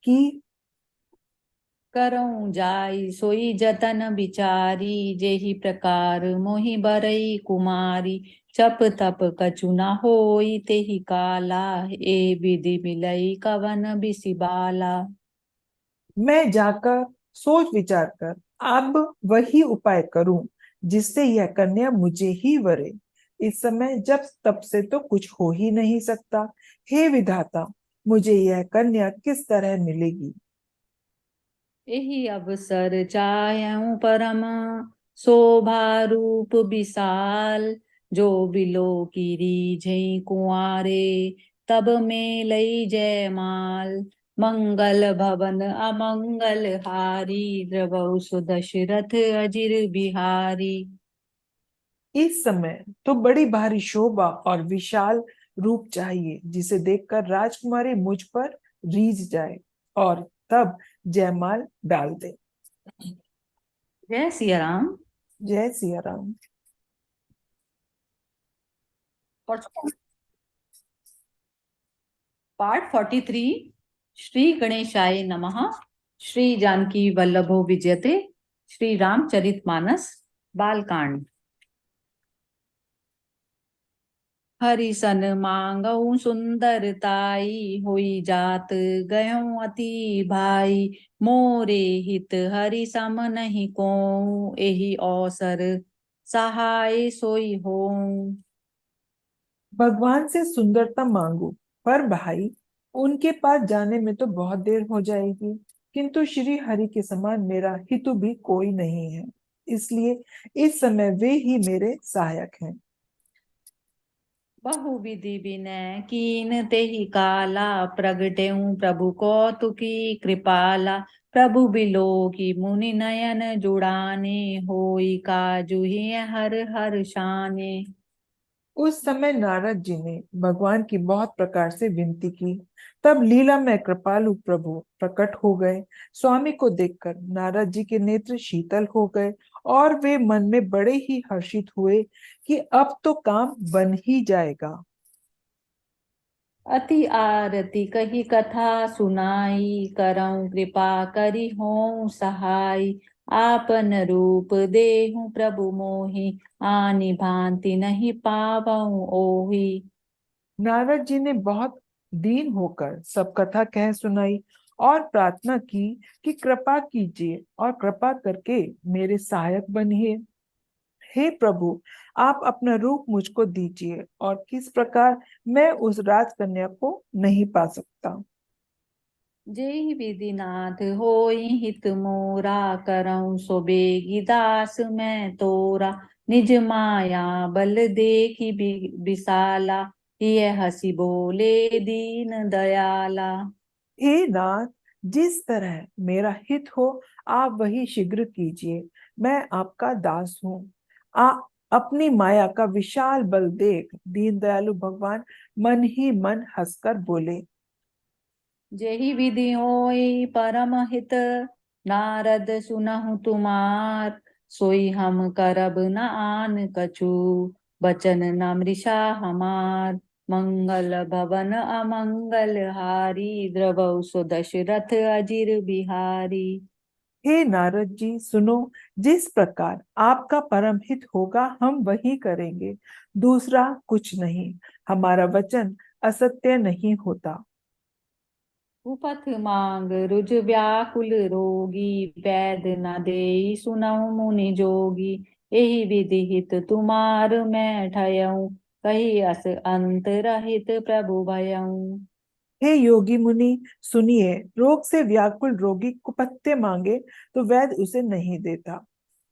कि करऊं जाई सोई जतन विचारी, जेहि प्रकार मोहि बरई कुमारी, चप तप कछु न होई तेहि काला, ए विधि मिलई कवन बिसिबाला। मैं जाकर सोच विचार कर अब वही उपाय करूं जिससे यह कन्या मुझे ही वरे। इस समय जब तब से तो कुछ हो ही नहीं सकता। हे विधाता, मुझे यह कन्या किस तरह मिलेगी। एहि अवसर चाहऊं परम, शोभा रूप विशाल, जो बिलो की रीझई कुआरे, तब में लई जयमाल, मंगल भवन अमंगल हारी, द्रवौ सु दशरथ अजिर बिहारी। इस समय तो बड़ी भारी शोभा और विशाल रूप चाहिए, जिसे देखकर राजकुमारी मुझ पर रीझ जाए और तब जयमाल डाल दे। जय सिया राम। जय सिया राम। और पार्ट 43। श्री गणेशाय नमः। श्री जानकी वल्लभो विजयते। श्री रामचरितमानस बालकांड। हरि सन मांगऊ सुंदरताई, होई जात गयो अति भाई। मोरे हित हरि सम नहीं को, एहि अवसर सहाय सोई हो। भगवान से सुंदरता मांगू, पर भाई उनके पास जाने में तो बहुत देर हो जाएगी। किंतु श्री हरि के समान मेरा हितु भी कोई नहीं है, इसलिए इस समय वे ही मेरे सहायक हैं। बहु विधि विनय कीन तेहि काला, प्रगटेऊ प्रभु कौतुकी कृपाला। प्रभु बिलो की मुनि नयन जुड़ाने, होई काजुहि हर हर शाने। उस समय नारद जी ने भगवान की बहुत प्रकार से विनती की। तब लीला में कृपालु प्रभु प्रकट हो गए। स्वामी को देखकर नारद जी के नेत्र शीतल हो गए और वे मन में बड़े ही हर्षित हुए कि अब तो काम बन ही जाएगा। अति आरती कही कथा सुनाई, करऊं कृपा करी हों सहाय। आपन रूप देहु प्रभु मोहि, आनि भांति नहीं पावऊं ओहि। नारद जी ने बहुत दीन होकर सब कथा कह सुनाई और प्रार्थना की कि कृपा कीजिए और कृपा करके मेरे सहायक बनिए। हे प्रभु, आप अपना रूप मुझको दीजिए और किस प्रकार मैं उस राजकन्या को नहीं पा सकता। जेहि विधिनाथ होई हित मोरा, करऊं सो बेगी दास मैं तोरा। निज माया बल देखी विशाला, ये हसी बोले दीन दयाला। हे नाथ, जिस तरह मेरा हित हो आप वही शीघ्र कीजिए। मैं आपका दास हूँ। आ अपनी माया का विशाल बल देख दीन दयालु भगवान मन ही मन हंसकर बोले। जेहि विधि होई परम हित, नारद सुनहु तुमार। सोई हम करब न आन कछु, बचन न मृषा हमार। मंगल भवन अमंगल हारी, द्रवौ सो दशरथ अजिर बिहारी। हे नारद जी सुनो, जिस प्रकार आपका परम हित होगा हम वही करेंगे, दूसरा कुछ नहीं। हमारा वचन असत्य नहीं होता। उपथ मांग रुज व्याकुल रोगी, पैद न देई सुनऊ मुनि जोगी। एहि विधि हित तुमार मैं ठयऊं, कही अस अंत रहित प्रभु भयऊं। हे योगी मुनि सुनिए, रोग से व्याकुल रोगी कुपथ्य मांगे तो वैद्य उसे नहीं देता।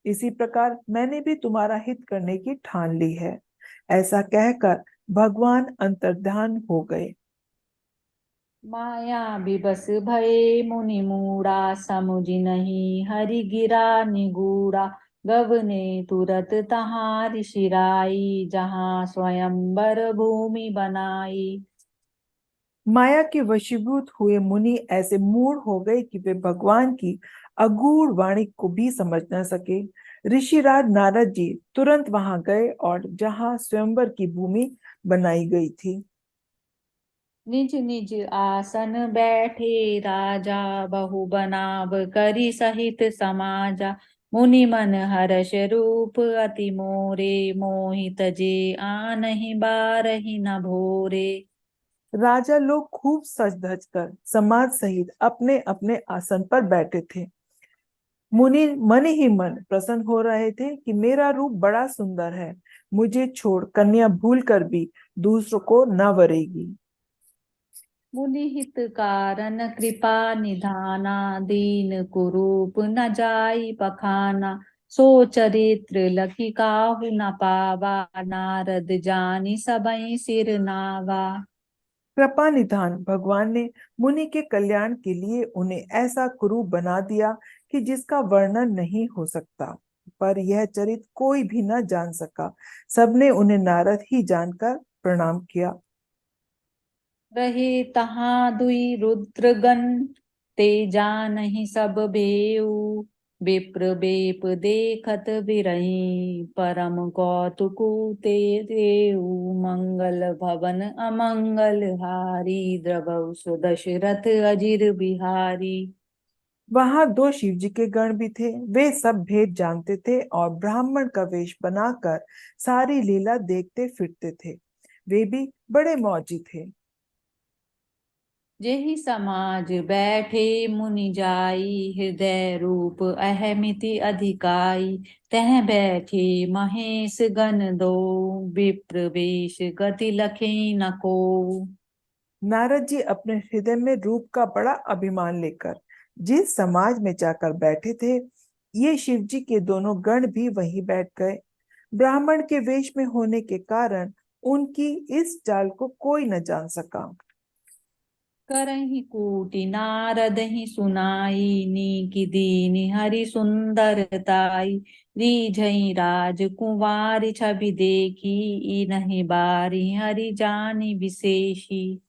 इसी प्रकार मैंने भी तुम्हारा हित करने की ठान ली है। ऐसा कहकर भगवान अंतर्ध्यान हो गए। माया विबस भये मुनि मूढ़ा, समुझि नहीं हरि गिरा निगूढ़ा। गगने तुरत तहाँ ऋषिराई, जहाँ स्वयंवर भूमि बनाई। माया के वशीभूत हुए मुनि ऐसे मूढ़ हो गए कि वे भगवान की अगूढ़ वाणी को भी समझ न सके। ऋषिराज नारद जी तुरंत वहां गए और जहां स्वयंवर की भूमि बनाई गई थी। निज निज आसन बैठे राजा, बहु बनाव करी सहित समाजा। मुनि मन हर्ष रूप अति मोरे, मोहि तजे आनहि बारहि न भोरे। राजा लोग खूब सज धज कर समाज सहित अपने अपने आसन पर बैठे थे। मुनि मन ही मन प्रसन्न हो रहे थे कि मेरा रूप बड़ा सुंदर है, मुझे छोड़ कन्या भूल कर भी दूसरों को न वरेगी। मुनि हित कारण कृपा निधाना, दीन कुरूप न जाई पखाना। सो चरित्र लखी काहू न पावा, नारद जानी सबई सिर नावा। कृपा निधान भगवान ने मुनि के कल्याण के लिए उन्हें ऐसा कुरूप बना दिया कि जिसका वर्णन नहीं हो सकता। पर यह चरित्र कोई भी न जान सका। सबने उन्हें नारद ही जानकर प्रणाम किया। रहे तहाँ दुई रुद्रगण, ते जानहि सब भेऊ। विप्र बेप देखत बिरही, परम कौतुकु ते देऊ, मंगल भवन अमंगल हारी, द्रवौ सुदशरथ अजिर बिहारी। वहां दो शिव जी के गण भी थे। वे सब भेद जानते थे और ब्राह्मण का वेश बनाकर सारी लीला देखते फिरते थे। वे भी बड़े मौजी थे। जेहि समाज बैठे मुनि जाई, हृदय रूप अहमिति अधिकाई, तह बैठे महेश गण दो, विप्र वेश गति लखे न को। नारद जी अपने हृदय में रूप का बड़ा अभिमान लेकर जिस समाज में जाकर बैठे थे, ये शिव जी के दोनों गण भी वहीं बैठ गए। ब्राह्मण के वेश में होने के कारण उनकी इस चाल को कोई न जान सका। करहि कूटि नारद ही सुनाई, नीकी दीनि हरि सुंदरताई, रीझई राजकुमारी छवि देखी, इनहि बारी हरि जानि विशेषी।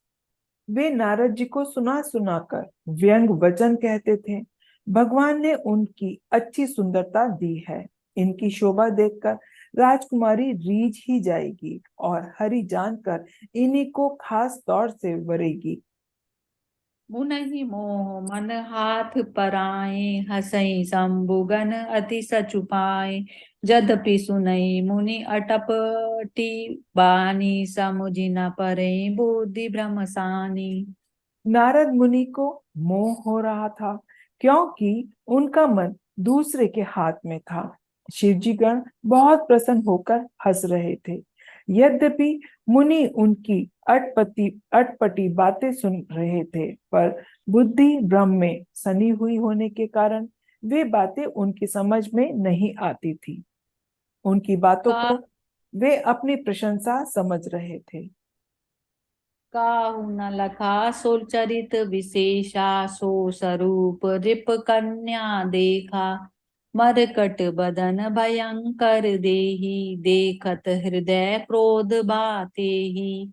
वे नारद जी को सुना सुनाकर व्यंग वचन कहते थे। भगवान ने उनकी अच्छी सुंदरता दी है। इनकी शोभा देखकर राजकुमारी रीझ ही जाएगी और हरि जानकर इन्हीं को खास तौर से वरेगी। मुनहि मोह मन हाथ पराए, हसई शंभुगन अति सचुपाए, जदपि सुनई मुनि अटपटी बानी, समुझि न परे बुद्धि भ्रमसानी। नारद मुनि को मोह हो रहा था क्योंकि उनका मन दूसरे के हाथ में था। शिवजी गण बहुत प्रसन्न होकर हंस रहे थे। यद्यपि मुनि उनकी अटपटी अटपटी बातें सुन रहे थे, पर बुद्धि भ्रम में सनी हुई होने के कारण वे बातें उनकी समझ में नहीं आती थी। उनकी बातों का को वे अपनी प्रशंसा समझ रहे थे। काहु न लखा सो चरित विशेषा, सो स्वरूप रिप कन्या देखा, मरकट बदन भयंकर देही, देखत हृदय क्रोध बातेही।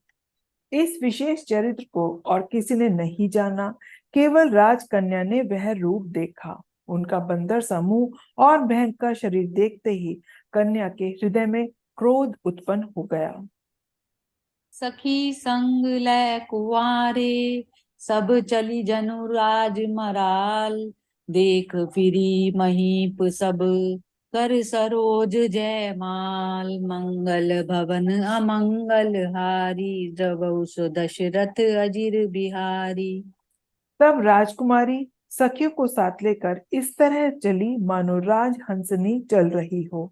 इस विशेष चरित्र को और किसी ने नहीं जाना। केवल राजकन्या ने वह रूप देखा। उनका बंदर सा मुंह और भयंकर शरीर देखते ही कन्या के हृदय में क्रोध उत्पन्न हो गया। सखी संग लै कुआरे, सब चली जनु राज मराल, देख फिरी महीप सब कर सरोज जयमाल, मंगल भवन अमंगल हारी, द्रवौ सु दशरथ अजिर बिहारी। तब राजकुमारी सखियों को साथ लेकर इस तरह चली मानो राज हंसनी चल रही हो।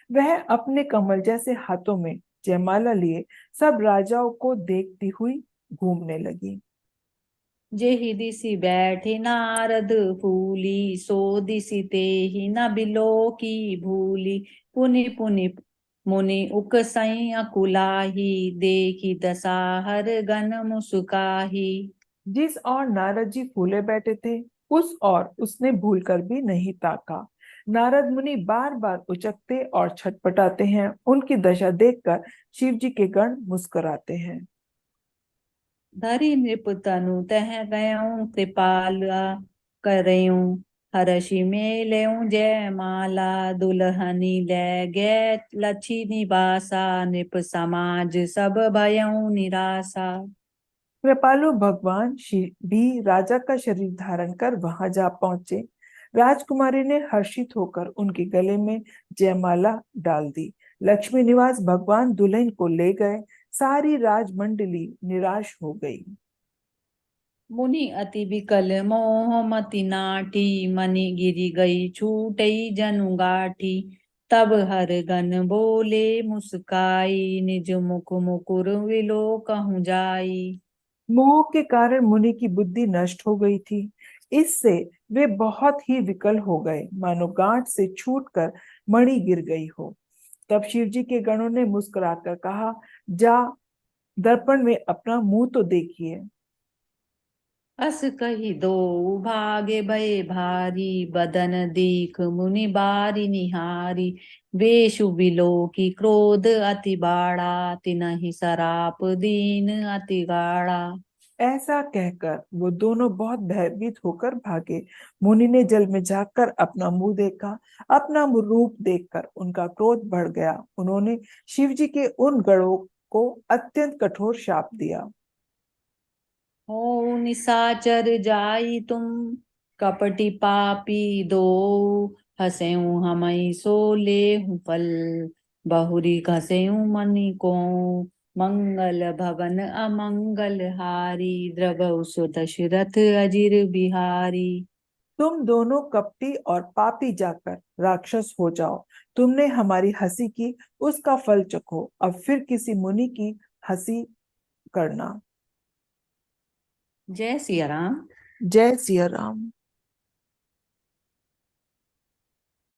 वह अपने कमल जैसे हाथों में जयमाला लिए सब राजाओं को देखती हुई घूमने लगी। जेहि दिसि बैठे नारद फूली, सो दिसि तेहि न बिलो की भूली, पुनि पुनि मुनि उकसई अकुलाही, देखी दसाहर गन मुसुकाही। जिस और नारद जी फूले बैठे थे, उस और उसने भूलकर भी नहीं ताका। नारद मुनि बार बार उचकते और छटपटाते हैं। उनकी दशा देखकर शिव जी के गण मुस्कुराते हैं। धरि नृप तनु तह गयऊँ, कृपाला करयूँ, हरषि मेलयूँ जयमाला, दुल्हनी लै गे लछि निवासा, नृप समाज सब भयऊँ निराशा। कृपालु भगवान शिव भी राजा का शरीर धारण कर वहां जा पहुंचे। राजकुमारी ने हर्षित होकर उनके गले में जयमाला डाल दी। लक्ष्मी निवास भगवान दुल्हन को ले गए। सारी राजमंडली निराश हो गई। मुनि अति विकल मोह मति नाटी, मनि गिरि गई छूटई जनु गाठी, तब हर गन बोले मुस्काई, निज मुख मुकुर विलो कहूँ जाई। मोह के कारण मुनि की बुद्धि नष्ट हो गई थी। इससे वे बहुत ही विकल हो गए, मानो गांठ से छूटकर मणि गिर गई हो। तब शिव जी के गणों ने मुस्कुराकर कहा, जा दर्पण में अपना मुंह तो देखिए। अस कही दो भागे भय भारी, बदन दीख मुनि बारी निहारी, वेशु बिलो की क्रोध अति बाड़ा, तिनहि सराप दीन अति गाढ़ा। ऐसा कहकर वो दोनों बहुत भयभीत होकर भागे। मुनि ने जल में झांककर अपना मुंह देखा। अपना रूप देखकर उनका क्रोध बढ़ गया। उन्होंने शिव जी के उन गणों को अत्यंत कठोर शाप दिया। हो निशाचर जाई तुम, कपटी पापी दो, हसेऊ हमई सो लेहु फल, बहुरी घसेऊ मनि को, मंगल भवन अमंगल हारी, द्रवहु सो दशरथ अजिर बिहारी। तुम दोनों कपटी और पापी जाकर राक्षस हो जाओ। तुमने हमारी हंसी की, उसका फल चखो। अब फिर किसी मुनि की हंसी करना। जय सिया राम। जय सिया राम।